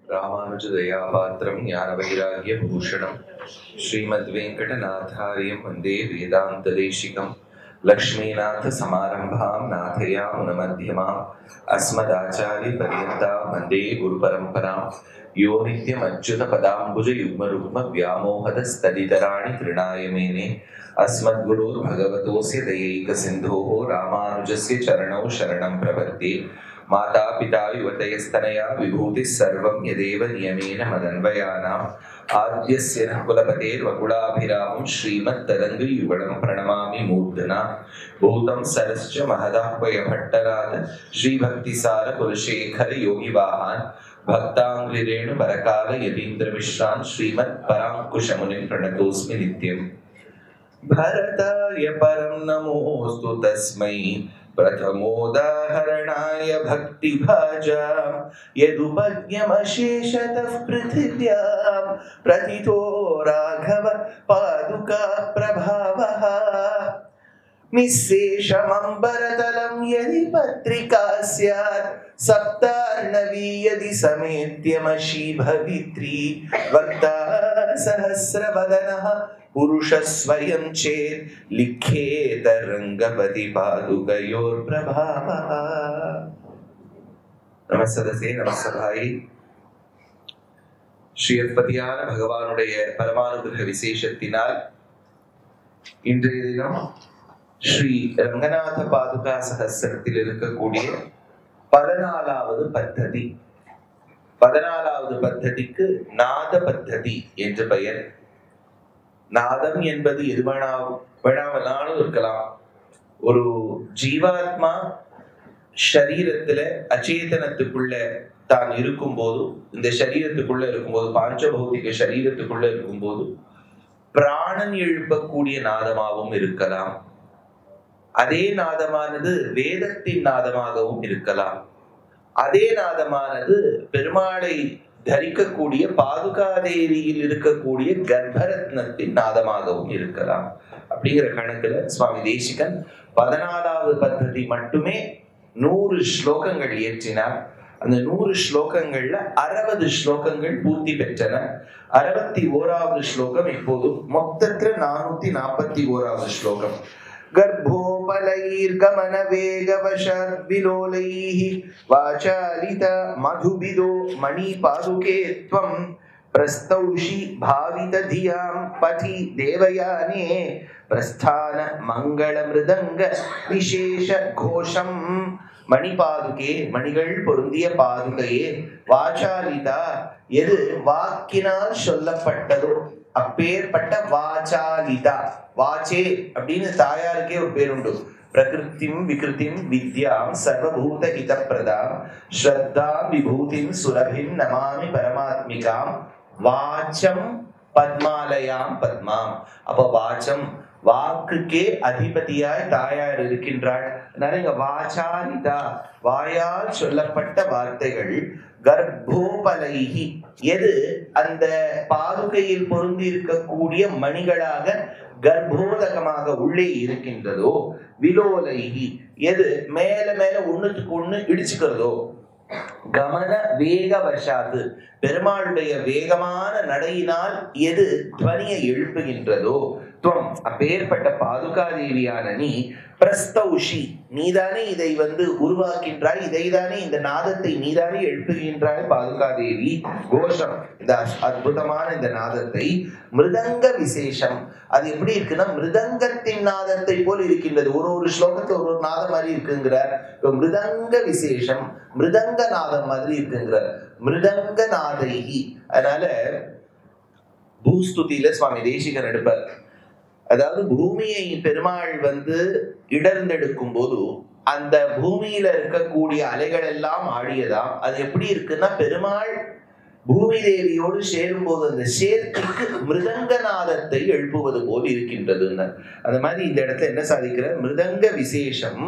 ராமானுஜதயாபாத்திரம் ஞானவைராக்யபூஷணம் ஸ்ரீமத்வேங்கடநாதாரியம் வந்தே வேதாந்ததேசிகம் லக்ஷ்மீநாதசமாரம்பாம் நாதயாமுனமத்தியமாம் அஸ்மதாச்சாரியபர்யந்தாம் வந்தே குருபரம்பராம் யோ நித்யமच्युतपदाम्बुजयुग्मरुग्म व्यामोहतस्तदितराणि तृणाय मेने अस्मद्गुरोर्भगवतोऽस्य दयैकसिन्धोः रामानुजस्य चरणौ शरणं प्रपद्ये माता पिता युवतयस्तनया विभूतिः सर्वं यदेव नियमेन मदन्वयानाम् आद्यस्य नः कुलपतेर्वकुलाभिरामं श्रीमत्तदङ्घ्रियुगलं प्रणमामि मूर्धना भूतं सरश्च महदाह्वयभट्टनाथ श्रीभक्तिसार कुलशेखर योगिवाहान् भक्ताङ्घ्रिरेणु बरकाल यतीन्द्रमिश्रान् श्रीमत्पराङ्कुशमुनिं प्रणतोऽस्मि नित्यम् भरताय परं नमोऽस्तु तस्मै प्रथमोदाहरणाय भक्तिभाजां यदुपज्ञमशेषतः पृथिव्यां प्रथितो राघव पादुका प्रभावः निःशेषमम्बरतलं यदि पत्रिका स्यात् सप्तार्णवी यदि समेत्यमशी भवित्री वक्ता सहस्रवदनः पुरुषः स्वयं चेत् लिख्येत रङ्गपति पादुकयोर्प्रभावः। நமசதசே நமசபாயி. ஸ்ரீயற்பதியான பகவானுடைய பரமானுகிரக விசேஷத்தினால் இன்றைய தினம் ஸ்ரீ ரங்கநாத பாதுகா சகஸ்ரத்தில் இருக்கக்கூடிய 14வது பத்ததி. 14வது பத்ததிக்கு நாத பத்ததி என்று பெயர். நாதம் என்பது எது வேணாமனாலும் இருக்கலாம். ஒரு ஜீவாத்மா ஷரீரத்துல அச்சேதனத்துக்குள்ள தான் இருக்கும்போது, இந்த சரீரத்துக்குள்ள இருக்கும்போது, பாஞ்சபௌதிக சரீரத்துக்குள்ள இருக்கும்போது பிராணன் எழுப்பக்கூடிய நாதமாகவும் இருக்கலாம். அதே நாதமானது வேதத்தின் நாதமாகவும் இருக்கலாம். அதே நாதமானது பெருமாளை தரிக்கக்கூடிய பாதுகாதேவியில் இருக்கக்கூடிய கர்ப்பரத்னத்தின் நாதமாகவும் இருக்கலாம். அப்படிங்கிற கணக்குல சுவாமி தேசிகன் 14வது பத்ததி மட்டுமே 100 ஸ்லோகங்கள் இயற்றினார். அந்த 100 ஸ்லோகங்கள்ல 60 ஸ்லோகங்கள் பூர்த்தி பெற்றன. 61வது ஸ்லோகம் இப்போது மொத்தத்துல 441வது ஸ்லோகம். गर्भोपलैर्गमन वेगवशात् विलोलैः वाचालित मधुबिदो मणिपादुके त्वं प्रस्तौषि भावित धियां पथि देवयाने प्रस्थान मंगल मृदंग विशेष घोषम. மணிபாதுகே, மணிகள் பொருந்திய பாதுகையே, வாசாலிதா, எது வாக்கினால் சொல்லப்பட்டதோ அப்பேற்பட்ட வாசாலிதா. வாச்சே அப்படின்னு தாயாருக்கே ஒரு பேர் உண்டு. பிரகிருதிம் விகிருதிம் வித்யாம் சர்வபூத ஹிதப்பிரதாம் ஸ்ரத்தாம் விபூதிம் சுரபிம் நமாமி பரமாத்மிகாம் வாச்சம் பத்மாலயாம் பத்மாம். அப்ப வாச்சம், வாக்குக்கே அதிபதியாய் தாயார் இருக்கின்றாள். நிறைய வாசாலிதா, வாயால் சொல்லப்பட்ட வார்த்தைகள். கர்ப்போபலைஹி, எது அந்த பாதுகையில் பொருந்தி இருக்கக்கூடிய மணிகளாக கர்ப்போதகமாக உள்ளே இருக்கின்றதோ. விலோலைஹி, எது மேல மேல ஒண்ணுத்துக்கு ஒண்ணு இடிச்சுக்கிறதோ. கமன வேகவசாது, பெருமாளுடைய வேகமான நடையினால் எது துவனியை எழுப்புகின்றதோ. துவம், அப்பேற்பட்ட பாதுகாதேவியான நீ, பிரஸ்தௌஷி, நீதானே இதை உருவாக்கின்றாய், இதைதானே இந்த நாதத்தை நீதானே எழுப்புகின்றாய் பாதுகாதேவி. கோஷம், இந்த அற்புதமான இந்த நாதத்தை. மிருதங்க விசேஷம், அது எப்படி இருக்குன்னா மிருதங்கத்தின் நாதத்தை போல் இருக்கின்றது. ஒரு ஸ்லோகத்துல ஒரு நாதம் மாதிரி இருக்குங்கிறார். மிருதங்க விசேஷம், மிருதங்க நாதம் மாதிரி இருக்குங்கிறார். மிருதங்க நாதைகி. அதனால பூஸ்துதியில சுவாமி தேசிகன் எடுப்பார். அதாவது பூமியை பெருமாள் இடர்ந்தெடுக்கும் போது அந்த பூமியில இருக்கக்கூடிய அலைகள் எல்லாம் ஆடியதாம். அது எப்படி இருக்குன்னா பெருமாள் பூமி தேவியோடு சேரும் போது அந்த சேர்க்கைக்கு மிருதங்கநாதத்தை எழுப்புவது போல் இருக்கின்றதுன்னு. அந்த மாதிரி இந்த இடத்துல என்ன சாதிக்கிற, மிருதங்க விசேஷம்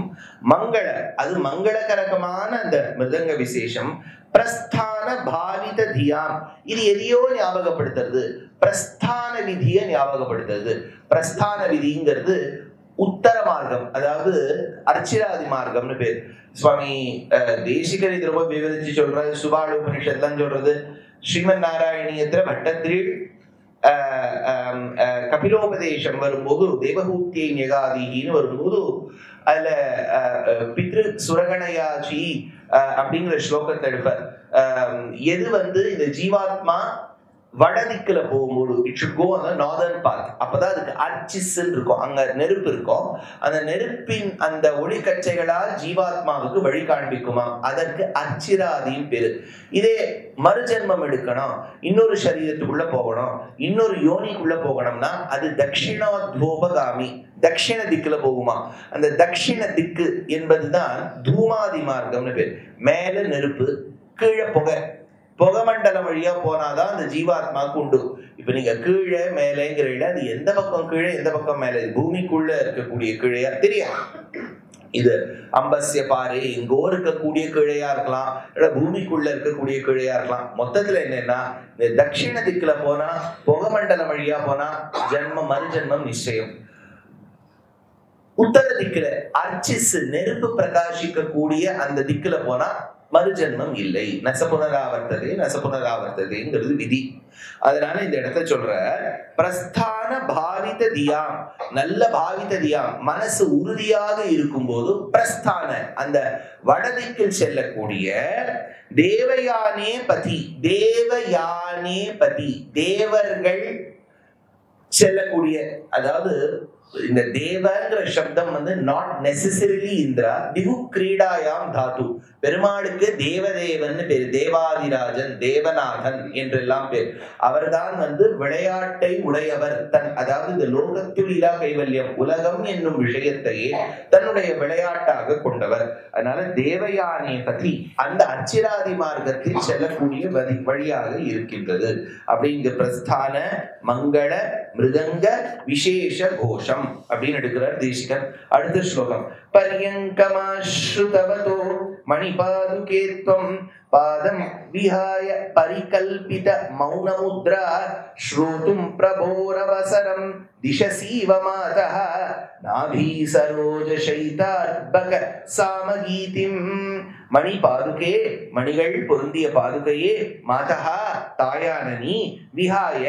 மங்கள, அது மங்களகரகமான அந்த மிருதங்க விசேஷம். பிரஸ்தான பாவித தியாம், இது எதையோ ஞாபகப்படுத்துறது, பிரஸ்தான விதியை ஞாபகப்படுத்துறது. பிரஸ்தான விதிங்கிறது உத்தர மார்க்கம், அதாவது அர்ச்சிராதி மார்க்கம்னு பேர். சுவாமி தேசிகர் இது ரொம்ப விவரிச்சு சொல்றது. சுபால உபனிஷத்லாம் சொல்றது. ஸ்ரீமன் நாராயணியத்துல பட்டத்திரில் கபிலோபதேசம் வரும்போது தேவஹூத்தியை ஞகாதின்னு வரும்போது அதுல பித்ரு சுரகணயாச்சி அப்படிங்கிற ஸ்லோகத்தை எடுப்பார். எது இந்த ஜீவாத்மா வடதிக்குல போகும்போது it should go on the northern path. அப்பதான் அதுக்கு அர்ச்சிஸ்ன்னு இருக்கும், அங்க நெருப்பு இருக்கும். அந்த நெருப்பின் அந்த ஒளிக்கச்சைகளால் ஜீவாத்மாவுக்கு வழி காண்பிக்குமா, அதற்கு அர்ச்சிராதின்னு பேரு. இதே மறுஜென்மம் எடுக்கணும், இன்னொரு சரீரத்துக்குள்ள போகணும், இன்னொரு யோனிக்குள்ள போகணும்னா அது தட்சிணோத்வோபகாமி, தட்சிண திக்குல போகுமா. அந்த தட்சிண திக்கு என்பதுதான் தூமாதி மார்க்கம்னு பேர். மேல நெருப்பு, கீழே புகை, புகமண்டலம் வழியா போனாதான் அந்த ஜீவாத்மாவுக்கு உண்டு. இப்ப நீங்க கீழே மேலேங்கிற அது எந்த பக்கம் கீழே எந்த பக்கம் மேலே, பூமிக்குள்ள இருக்கக்கூடிய கீழையா தெரியும். இது அம்பஸ்ய பாரு இங்கோ இருக்கக்கூடிய கீழையா இருக்கலாம், இல்ல பூமிக்குள்ள இருக்கக்கூடிய கீழையா இருக்கலாம். மொத்தத்துல என்னன்னா, இந்த தட்சிண திக்குல போனா, புகமண்டலம் வழியா போனா ஜென்மம் மறுஜென்மம் நிச்சயம். உத்தர திக்குல அர்ச்சிஸ் நெருப்பு பிரகாசிக்க கூடிய அந்த திக்குல போனா மறுஜென்மம் இல்லை. நசபுனராவர்த்ததேங்கிறது விதி. அதனால இந்த இடத்த சொல்ற பிரஸ்தான பாவித தியாம், நல்ல பாவித தியாம், மனசு உறுதியாக இருக்கும் போது பிரஸ்தான அந்த வடதிக்கில் செல்லக்கூடிய தேவயானே பதி, தேவயானே பதி, தேவர்கள் செல்லக்கூடிய, அதாவது இந்த தேவங்கிற சப்தம் நாட் நெசசரிலி இந்திரா, திகு கிரீடாயாம் தாத்து. பெருமாளுக்கு தேவதேவன் பேர், தேவாதிராஜன், தேவநாதன் என்றெல்லாம் பேர். அவர்தான் விளையாட்டை உடையவர். அதாவது இந்த லோகத்தில் இலா கைவல்யம், உலகம் என்னும் விஷயத்தையே தன்னுடைய விளையாட்டாக கொண்டவர். அதனால தேவயானே பதி அந்த அர்ச்சிராதி மார்க்கத்தில் செல்லக்கூடிய வழியாக இருக்கின்றது. அப்படிங்கிற பிரஸ்தான மங்கள மிருதங்க விசேஷ கோஷம் அப்படின்னு எடுக்கிறார் தேசிகர். அடுத்த ஸ்லோகம் பர்யங்கமாஸ்ருதவதோ மணிபாதுகேத்வம் பாதம் விஹாய பரிகல்பித மௌனமுத்ரா ஸ்ரோதும் பிரபோரவசரம் திசசீவ மாதः நாபி சரோஜ சைதாத்பக சாமகீதிம். மணி பாதுகே, மணிகள் பொருந்திய பாதுகையே, மாதா தாயான நீ, விஹாய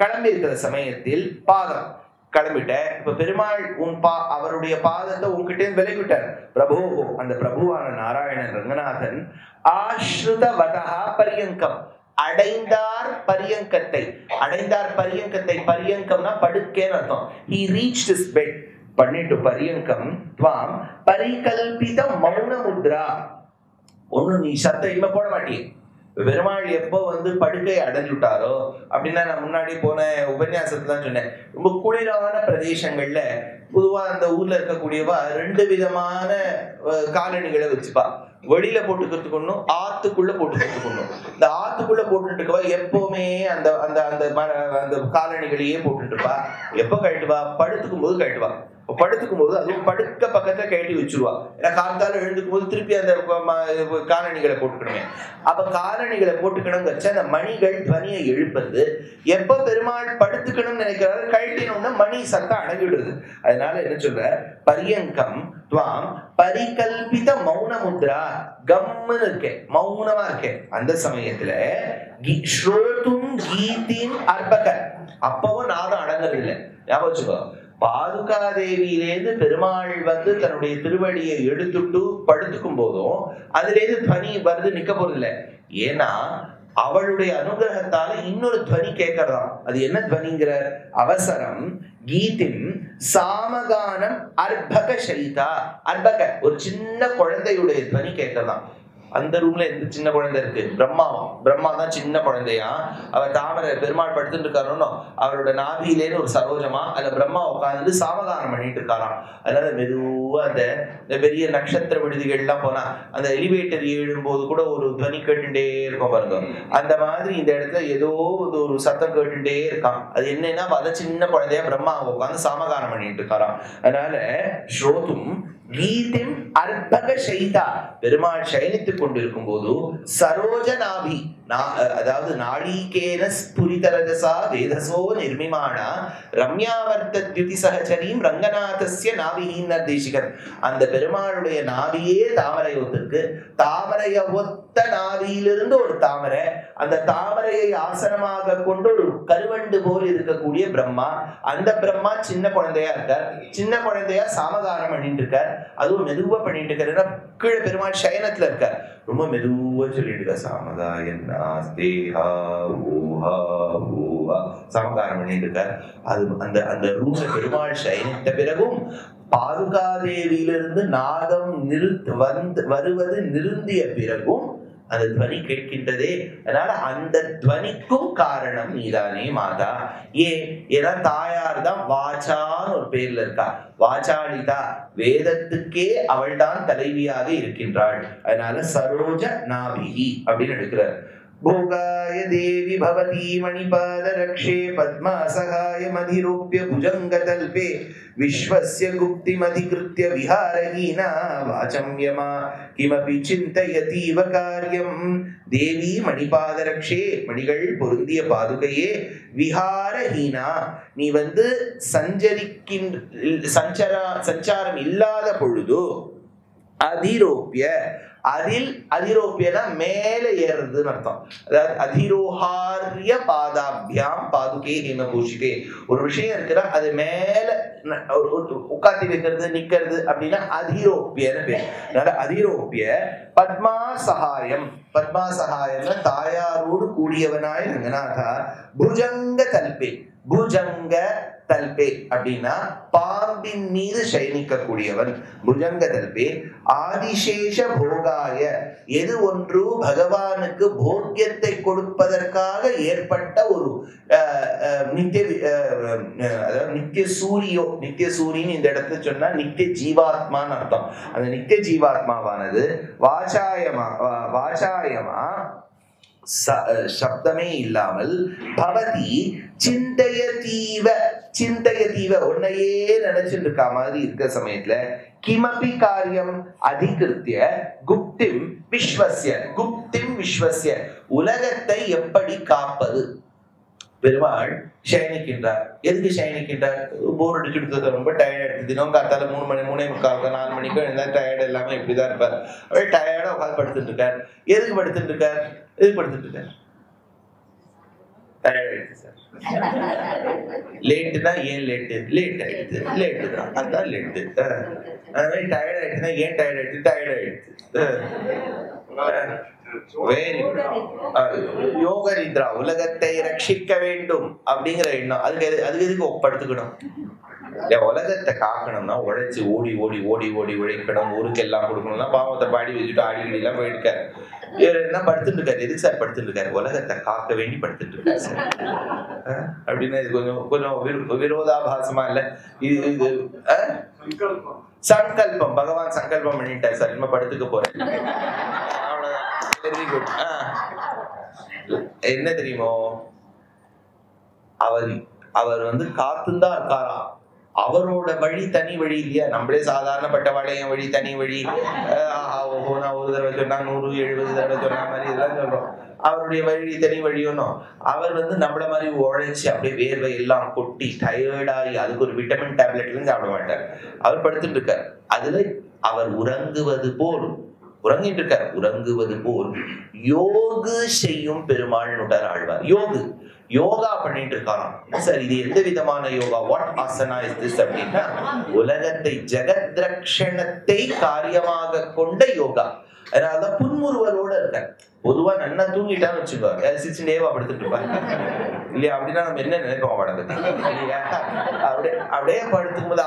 கிளம்பி இருக்கிற சமயத்தில், பாதம் கிளம்பிட்ட. இப்ப பெருமாள் அவருடைய பாதத்தை உன்கிட்ட விலகிவிட்டார். பிரபு, அந்த பிரபுவான நாராயணன் ரங்கநாதன் ஆஸ்ருதவதஹ பரியங்கம், அடைந்தார் பரியங்கத்தை. அடைந்தார் பரியங்கத்தை, பரியங்கம்னா படுக்கேன்னு அர்த்தம். he reached his bed. பண்ணிட்டு பரியங்கம் துவாம் பரிகல்பித மௌன முத்ரா. ஒண்ணு நீ சத்தம் போட மாட்டியே. பெருமாள் எப்போ படுக்கை அடைஞ்சுட்டாரோ அப்படின்னா, நான் முன்னாடி போன உபன்யாசத்துல சொன்னேன், ரொம்ப குளிரான பிரதேசங்கள்ல பொதுவா அந்த ஊர்ல இருக்கக்கூடியவா 2 விதமான காலணிகளை வச்சுப்பா. வெளியில போட்டுக்கிறதுக்கு ஒண்ணும், ஆத்துக்குள்ள போட்டுக்கிறதுக்கு ஒண்ணும். இந்த ஆத்துக்குள்ள போட்டுட்டு இருக்கவா எப்பவுமே அந்த அந்த அந்த காலணிகளையே போட்டுட்டு இருப்பா. எப்ப கழட்டுவா? படுத்துக்கும் போது கழட்டுவா. படுத்துக்கும் போது அதுவும் படுக்க பக்கத்துல கழட்டி வச்சிருவா. ஏன்னா காலத்தால எழுந்துக்கும் போது திருப்பி அந்த காலணிகளை போட்டுக்கணுமே. அப்ப காலணிகளை போட்டுக்கணும் வச்சா அந்த மணிகள் துவனியை எழுப்புறது. எப்ப பெருமாள் படுத்துக்கணும்னு நினைக்கிறாரு, கழட்டினோம்னா மணி சத்தம் அடங்கிடுது. அதனால என்ன சொல்ற, பரியங்கம் துவாம் பரிகல்பித மௌன முத்ரா, கம்முன்னு இருக்கேன், மௌனமா இருக்கேன். அந்த சமயத்துல ஸ்ரோதும் கீதின் அர்பக, அப்பவும் நாதம் அடங்குறது இல்லை. ஞாபகம் வச்சுக்கோ, பாதுகாதேவியிலேருந்து பெருமாள் தன்னுடைய திருவடியை எடுத்துட்டு படுத்துக்கும் போதும் அதுலேருந்து துவனி வருது, நிக்க போறது இல்லை. ஏன்னா அவளுடைய அனுகிரகத்தால இன்னொரு துவனி கேட்கறதாம். அது என்ன துவனிங்கிற, அவசரம் கீதிம் சாமகானம் அர்பக சைதா. அர்பக ஒரு சின்ன குழந்தையுடைய துவனி கேட்கறதாம். அந்த ரூம்ல எந்த சின்ன குழந்தை இருக்கு? பிரம்மா தான் சின்ன குழந்தையா. அவர் தாமரை பெருமாள் படுத்துட்டு இருக்காருன்னு அவரோட நாபியிலேன்னு ஒரு சரோஜமா அதுல பிரம்மா உட்கார்ந்து சாமகானம் பண்ணிட்டு இருக்காராம். அதனால மெதுவா அந்த பெரிய நட்சத்திர விடுதிகள் எல்லாம் போனா அந்த எலிவேட்டர் ஏழும்போது கூட ஒரு துவனி கேட்டுட்டே இருக்கும் பாருங்க. அந்த மாதிரி இந்த இடத்துல ஏதோ ஒரு சத்தம் கேட்டுட்டே இருக்கான். அது என்னன்னா, அத சின்ன குழந்தையா பிரம்மா உட்கார்ந்து சாமகானம் பண்ணிட்டு இருக்காராம். அதனால ஸ்ரோதும் கீதிம் அர்ப்பக சைதா, பெருமாள் சயனித்துக் கொண்டிருக்கும் போது சரோஜ நாபி, அதாவது நாளிகேன ஸ்புரிதரஜசா வேதசோ நிர்மிமானா ரம்யாவர்த்த த்யுதி சகச்சரீம் ரங்கநாதஸ்ய நாபிஹீன் தேசிகர். அந்த பெருமாளுடைய நாபியே தாமரை ஒத்திருக்கு. தாமரைய ஒத்த நாபியிலிருந்து ஒரு தாமரை, அந்த தாமரையை ஆசனமாக கொண்டு ஒரு கருவண்டு போல் இருக்கக்கூடிய பிரம்மா. அந்த பிரம்மா சின்ன குழந்தையா இருக்கார். சின்ன குழந்தையா சாமகானம் பண்ணிட்டு இருக்கார். அதுவும் மெதுவா பண்ணிட்டு இருக்காரு. கீழே பெருமாள் சயனத்துல இருக்கார். ரொம்ப மெதுவா சொல்லிட்டு இருக்க சாமதா என்ன சாமகானம் பண்ணிட்டு இருக்கார். அது அந்த அந்த ரூம்ல பெருமாள் சயனித்த பிறகும் பாதுகாதேவியிலிருந்து நாதம் வருவது நிறுத்திய பிறகும் அந்த துவனி கேட்கின்றதே. அதனால அந்த துவனிக்கும் காரணம் நீதானே மாதா. ஏன்னா தாயார் தான் வாச்சான்னு ஒரு பேர்ல இருக்கா. வாச்சாளிதா, வேதத்துக்கே அவள் தான் தலைவியாக இருக்கின்றாள். அதனால சரோஜ நாபிகி அப்படின்னு எடுக்கிறார். भोगाय देवी भवती मणिपाद रक्षे पद्मा सहाय मधिरूप्य भुजंगतल्पे विश्वस्य गुप्तिमधिकृत्य विहारहीना वाचं यमा किमपि चिन्तयतीव कार्यं. देवी मणिपाद रक्षे, मणिகள் பொருந்திய பாதுகையே, விஹாரஹீனா, நீ சஞ்சாரம் இல்லாத பொழுது, அதிரோப்பிய, அதில் அதிரோப்பியனா மேல ஏறுறதுன்னு அர்த்தம். அதாவது அதிரோஹாரிய பாதாபியாம் பாதுகே ஹேமபூஷிதே. ஒரு விஷயம் இருக்குன்னா அது மேல உட்காத்தி வைக்கிறது, நிக்கிறது அப்படின்னா அதிரோப்பியன்னு பேர். அதனால அதிரோப்பிய பத்மா சகாயம், பத்மா சகாயம்னா தாயாரோடு கூடியவனாய் ரங்கநாதா. புஜங்க தல்பே, புஜங்க தல்பே அப்படின்னா பாம்பின் மீது சயனிக்க கூடியவன். புஜங்க தல்பே ஆதிசேஷ போகாய, எது ஒன்று பகவானுக்கு போக்கியத்தை கொடுப்பதற்காக ஏற்பட்ட ஒரு நித்திய சூரியோ, நித்திய சூரியன் இந்த இடத்துல சொன்னா நித்திய ஜீவாத்மான்னு அர்த்தம். அந்த நித்திய ஜீவாத்மாவானது வாசாயமா சப்தமே இல்லாமல் பவதி சிந்தையதீவ, சிந்தையதீவ உன்னையே நினைச்சுட்டு இருக்கா மாதிரி இருக்கிற சமயத்துல கிமபி காரியம் அதிகிருத்திய குப்திம் விஸ்வஸ்ய, குப்திம் விஸ்வஸ்ய, உலகத்தை எப்படி காப்பது. பெருமாள் சயனிக்கின்றார். எதுக்கு சயனிக்கின்றார்? போர் அடிச்சுட்டு ரொம்ப டயர்ட் எடுத்து, தினம் காத்தால 3 மணி 3:45 4 மணிக்கு எழுந்தா டயர்ட் எல்லாமே இப்படிதான் இருப்பார். அப்படியே டயர்டா உட்காந்து படுத்துட்டு இருக்கார். எதுக்கு படுத்துட்டு இருக்கார்? எதுக்கு படுத்துட்டு இருக்கார்? டயர்ட் ஆயிடுச்சு சார். லேட்டுனா ஏன் லேட்டு? லேட் ஆயிடுச்சு, லேட்டு தான், அதான் லேட்டு. அது மாதிரி டயர்ட் ஆயிடுச்சுன்னா ஏன் டயர்ட் ஆயிடுச்சு? டயர்ட் ஆயிடுச்சு. யோக நித்ரா, உலகத்தை ரட்சிக்க வேண்டும் அப்படிங்கிற எண்ணம். அதுக்கு எதுக்கு படுத்துக்கணும்? உலகத்தை காக்கணும்னா உழைச்சு ஓடி ஓடி ஓடி ஓடி உழைக்கணும். ஊருக்கு எல்லாம் கொடுக்கணும்னா பாவத்தை பாடி வச்சுட்டு ஆடி எல்லாம் போயிருக்காரு. இவர் என்ன படுத்துட்டு இருக்காரு? எதுக்கு சார் படுத்துட்டு இருக்காரு? உலகத்தை காக்க வேண்டி படுத்துட்டு இருக்காரு சார் அப்படின்னா இது கொஞ்சம் விரோதாபாசமா இல்ல? இது சங்கல்பம், பகவான் சங்கல்பம் பண்ணிட்டார் சார், இனிமே படுத்துக்க போறேன். Very good. என்ன தெரியுமோ, அவர் காத்துதான் இருக்காராம். அவரோட வழி தனி வழி இல்லையா? நம்மளே சாதாரணப்பட்ட வளையம் வழி தனி வழி. நான் ஒரு தடவை சொன்னா 170 தடவை சொன்ன மாதிரி இதெல்லாம் சொல்றோம். அவருடைய வழி தனி வழி ஒன்றும். அவர் நம்மள மாதிரி உழைச்சி அப்படியே வேர்வை எல்லாம் கொட்டி டயர்டாகி அதுக்கு ஒரு விட்டமின் டேப்லெட்லாம் சாப்பிட மாட்டார். அவர் படுத்துட்டு இருக்கார். அதுல அவர் உறங்குவது போல் உறங்கிட்டு இருக்கார். உறங்குவது போல் யோகு செய்யும் பெருமாள் நுட்டார் ஆழ்வார். யோகா பண்ணிட்டு இருக்காராம். சார் இது எந்த விதமான yoga? What asana is this அப்படின்னா, உலகத்தை ஜெகத்ரக்ஷணத்தை காரியமாக கொண்ட யோகா. அதனாலதான் புன்முறுவலோட இருக்க. பொதுவா நன்னா தூங்கிட்டான்னு வச்சுக்கோங்க, சிச்சுண்டேவா படுத்துட்டு இருப்பாங்க இல்லையா? அப்படின்னா நம்ம என்ன நினைப்போம் அவளை பத்தி இல்லையா? அப்படியே படுத்துக்கும் போது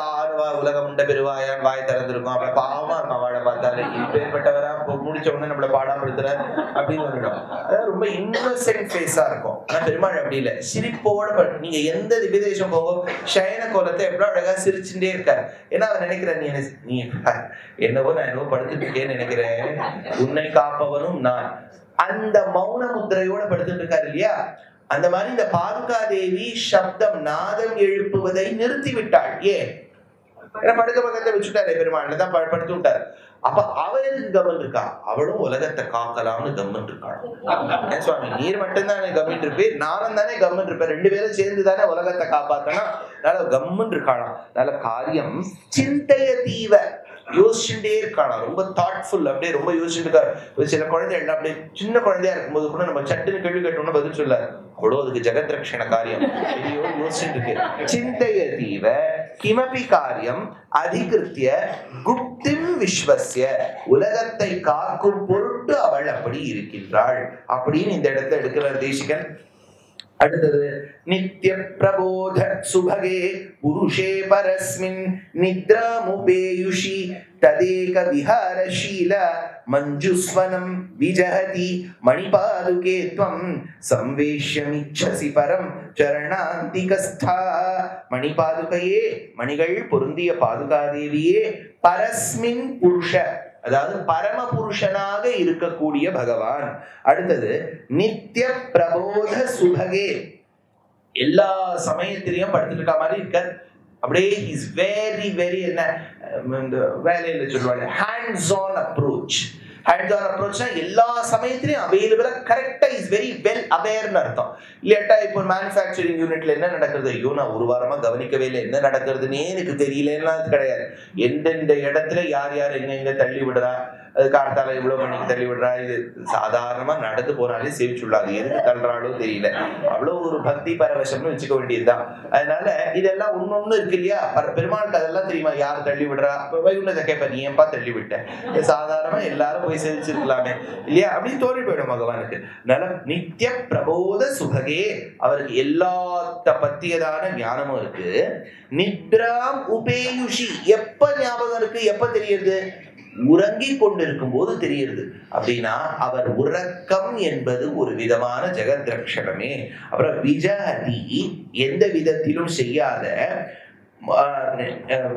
உலகம் உண்ட பெருவாயான் வாய் திறந்திருக்கும். அப்ப பாவமா இருக்கும் அவளை பார்த்தாலே. இப்பேற்பட்டவரா முடிச்ச உடனே நம்மள பாடாமடுத்துற அப்படின்னு வந்துடும். அதாவது ரொம்ப இன்னசென்ட் ஃபேஸா இருக்கும். ஆனா பெருமாள் அப்படி இல்லை, சிரிப்போட. நீங்க எந்த விதேசம் போங்க, சயன கோலத்தை எவ்வளவு அழகா சிரிச்சுட்டே இருக்காரு. ஏன்னா அவர் நினைக்கிறேன், நீ என்னவோ நான் என்னவோ படுத்துட்டு இருக்கேன்னு நினைக்கிறேன், உன்னை காப்பவனும் நான். அந்த மௌன முத்திரையோட படுத்துட்டு இருக்காரு இல்லையா? அந்த மாதிரி இந்த பாதுகாதேவி சப்தம் நாதம் எழுப்புவதை நிறுத்திவிட்டாள். ஏன்? ஏன்னா படுக்க பக்கத்தை வச்சுட்டாரு பெருமாள் தான் படுத்து விட்டாரு. அப்ப அவருக்கு கவன் இருக்கா, அவளும் உலகத்தை காக்கலாம்னு கம்மன் இருக்காள். சுவாமி நீர் மட்டும்தானே கம்மின் இருப்பேன், நானும் தானே கம்மன் இருப்பேன், ரெண்டு பேரும் சேர்ந்து தானே உலகத்தை காப்பாத்தணும். அதனால கம்மன் இருக்காளாம். அதனால காரியம் சிந்தைய தீவ யோசிச்சுட்டே இருக்காளாம். ரொம்ப தாட்ஃபுல், அப்படியே ரொம்ப யோசிச்சுட்டு இருக்காரு. சில குழந்தைகள் அப்படியே சின்ன குழந்தையா இருக்கும்போது கூட நம்ம சட்டுன்னு கேள்வி கேட்டோம்னு பதில் சொல்ல அவ்வளோ அதுக்கு ஜெகத் ரக்ஷண காரியம் யோசிச்சுட்டு இருக்கு. சிந்தைய தீவ கிமபி காரியம் அதிகிருத்திய குப்திம் விஸ்வஸ்ய, உலகத்தை காக்கும் பொருட்டு அவள் அப்படி இருக்கின்றாள் அப்படின்னு இந்த இடத்துல எடுக்கிறார் தேசிகன். அடுத்தது நித்ய பிரபோத சுபகே புருஷே பரஸ்மின் நித்ராமுபேயுஷி ததேக விஹாரஷீல மஞ்சுஸ்வனம் விஜஹதி மணிபாதுகே த்வம் சம்வேஷ்யமிச்சசி பரம் சரணாந்திகஸ்தா. மணிபாதுகையே, மணிகள் பொருந்திய பாதுகாதேவியே, பரஸ்மின் புருஷ அதாவது பரம புருஷனாக இருக்கக்கூடிய பகவான். அடுத்தது நித்திய பிரபோத சுபகே, எல்லா சமயத்திலையும் படுத்துட்டு இருக்க மாதிரி இருக்க. அப்படியே இஸ் வெரி வெரி என்ன வேலையில சொல்லுவாங்க hands on approach. Hands on அப்ரோச்னா எல்லா சமயத்திலையும் அவைலபிளா கரெக்டா இஸ் வெரி வெல் அவேர்னு அர்த்தம். இல்லட்டா இப்போ மேனுஃபேக்சரிங் யூனிட்ல என்ன நடக்கிறது, ஐயோ நான் ஒரு வாரமா கவனிக்கவே இல்லை, என்ன நடக்கிறதுன்னே எனக்கு தெரியலன்னா அது கிடையாது. எந்தெந்த இடத்துல யார் யார் எங்க தள்ளி விடுறா, அது கார்த்தால இவ்வளவு மணிக்கு தள்ளி விடுறா, இது சாதாரணமா நடந்து போனாலே சேவிச்சுள்ளாது, எதுக்கு தள்ளுறாளோ தெரியல. அவ்வளவு ஒரு பக்தி பரவசம்னு வச்சுக்க வேண்டியதுதான். அதனால இதெல்லாம் ஒன்னொன்னு இருக்கு இல்லையா. பெருமாளுக்கு அதெல்லாம் தெரியுமா, யார் தள்ளி விடுறா, வைகுண்டத்தை கேட்ப நீ ஏன்பா தள்ளி விட்ட, சாதாரணமா எல்லாரும் போய் சேவிச்சிருக்கலாமே இல்லையா அப்படின்னு தோணி போயிடும் பகவானுக்கு. அதனால நித்திய பிரபோத சுபகே, அவருக்கு எல்லாத்த பத்தியதான ஞானமும் இருக்கு. நித்ராம் உபேயுஷி, எப்ப ஞாபகம் இருக்கு, எப்ப தெரியுது, உறங்கி கொண்டிருக்கும் போது தெரியுது. அப்படின்னா அவர் உறக்கம் என்பது ஒரு விதமான ஜெகத் ரக்ஷணமே. அப்புறம் விஜஹதி, எந்த விதத்திலும் செய்யாத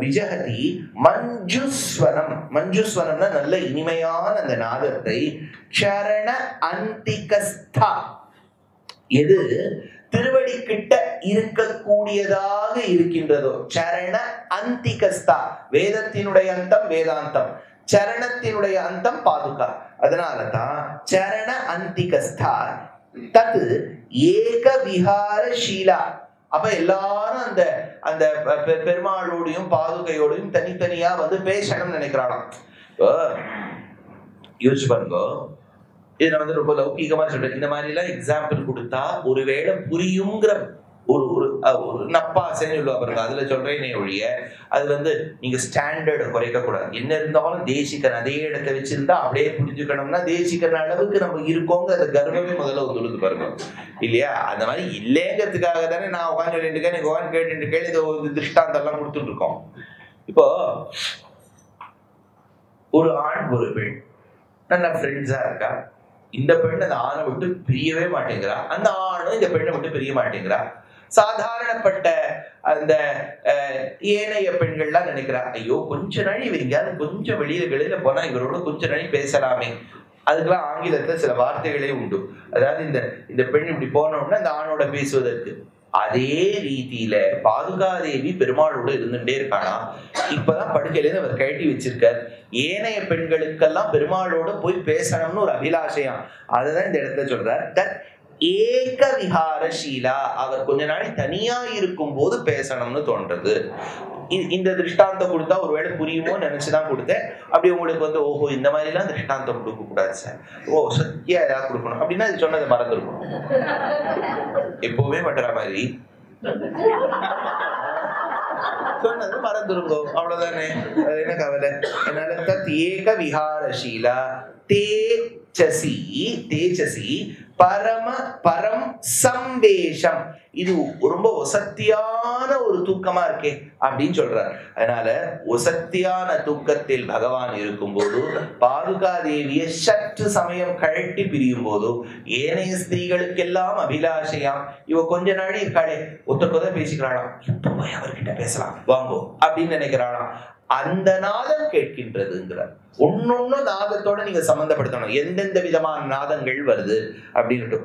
விஜஹதி மஞ்சுஸ்வனம், மஞ்சுஸ்வனம்னா நல்ல இனிமையான அந்த நாதத்தை, சரண அந்திகஸ்தா, எது திருவடி கிட்ட இருக்கக்கூடியதாக இருக்கின்றதோ, சரண அந்திகஸ்தா, வேதத்தினுடைய அந்தம் வேதாந்தம், சரணத்தினுடைய அந்தம் பாதுகா. அதனாலதான் சரண அந்திகஸ்தா தது ஏக விஹார ஷீலா. அப்ப எல்லாரும் அந்த அந்த பெருமாளோடையும் பாதுகையோடையும் தனித்தனியா வந்து பேசணும்னு நினைக்கிறாளாம். யோசிச்சு பாருங்க, இது நான் வந்து ரொம்ப லௌகிகமா சொல்றேன். இந்த மாதிரி எல்லாம் எக்ஸாம்பிள் கொடுத்தா ஒருவேளை புரியுங்கிற ஒரு ஒரு நப்பாசைன்னு சொல்லுவா பாருங்க, அதுல சொல்றேனே ஒழிய அது வந்து நீங்க ஸ்டாண்டர்டை குறைக்க கூடாது. என்ன இருந்தாலும் தேசிகன் அதே இடத்தை வச்சிருந்தா அப்படியே புரிஞ்சுக்கணும்னா தேசிகன் அளவுக்கு நம்ம இருக்கோங்க, அந்த கர்வமே முதல்ல வந்துடுது பாருங்க இல்லையா. அந்த மாதிரி இல்லைங்கிறதுக்காக தானே நான் உட்காந்து சொல்லிட்டு இருக்கேன், நீங்க உட்காந்து கேட்டு இருக்கேன், இந்த திருஷ்டாந்தம் எல்லாம் கொடுத்துட்டு இருக்கோம். இப்போ ஒரு ஆண் ஒரு பெண் நல்ல ஃப்ரெண்ட்ஸா இருக்கா. இந்த பெண் அந்த ஆணை விட்டு பிரியவே மாட்டேங்கிறா, அந்த ஆணும் இந்த பெண்ணை விட்டு பிரிய மாட்டேங்கிறா. சாதாரணப்பட்ட அந்த ஏனைய பெண்கள்லாம் நினைக்கிறா, ஐயோ கொஞ்ச நாள் இவர் எங்கேயாவது கொஞ்சம் வெளியில போனா இவரோட கொஞ்ச நாள் பேசலாமே. அதுக்கெல்லாம் ஆங்கிலத்துல சில வார்த்தைகளே உண்டு. அதாவது இந்த பெண் இப்படி போனோம்னா இந்த ஆணோட பேசுவதற்கு. அதே ரீதியில பாதுகாதேவி பெருமாளோட இருந்துட்டே இருக்கானா. இப்பதான் படுக்கையிலேருந்து அவர் கழட்டி வச்சிருக்கார். ஏனைய பெண்களுக்கெல்லாம் பெருமாளோட போய் பேசணும்னு ஒரு அபிலாஷையாம். அதுதான் இந்த இடத்துல சொல்றார். ஏக விஹாரஷீலா, அவர் கொஞ்ச நாள் தனியா இருக்கும் போது பேசணும்னு தோன்றது. இந்த திருஷ்டாந்தம் கொடுத்தா ஒருவேளை புரியுமோ நினைச்சுதான் கொடுத்தேன். அப்படி உங்களுக்கு வந்து ஓஹோ இந்த மாதிரி எல்லாம் திருஷ்டாந்தம் கொடுக்க கூடாது சார், ஓ சத்தியா ஏதாவது கொடுக்கணும் அப்படின்னா இது சொன்னதை மறந்துருக்கும். எப்பவுமே பண்ற மாதிரி சொன்னது மறந்துருங்கோ, அவ்வளவுதானே, என்ன கவலை. அதனால தத் ஏக விஹாரஷீலா தேஜசி, தேஜசி பரம பரம் சம்வேஷம், இது ரொம்ப ஒசத்தியான ஒரு தூக்கமா இருக்கே அப்படின்னு சொல்றார். அதனால ஒசத்தியான தூக்கத்தில் பகவான் இருக்கும் போது பாதுகாதேவியை சற்று சமயம் கழட்டி பிரியும் போது ஏனைய ஸ்திரீகளுக்கெல்லாம் அபிலாஷையாம். இவ கொஞ்ச நாள் இருக்காளே ஒத்தக்கொத பேசிக்கிறாளாம், இப்ப போய் அவர்கிட்ட பேசலாம் வாங்கோ அப்படின்னு நினைக்கிறாளாம். அந்த நாதம் கேட்கின்றதுங்கிறார். ஒன்னொன்னு நாதத்தோட நீங்க சம்பந்தப்படுத்தணும், எந்தெந்த விதமான நாதங்கள் வருது அப்படின்னு.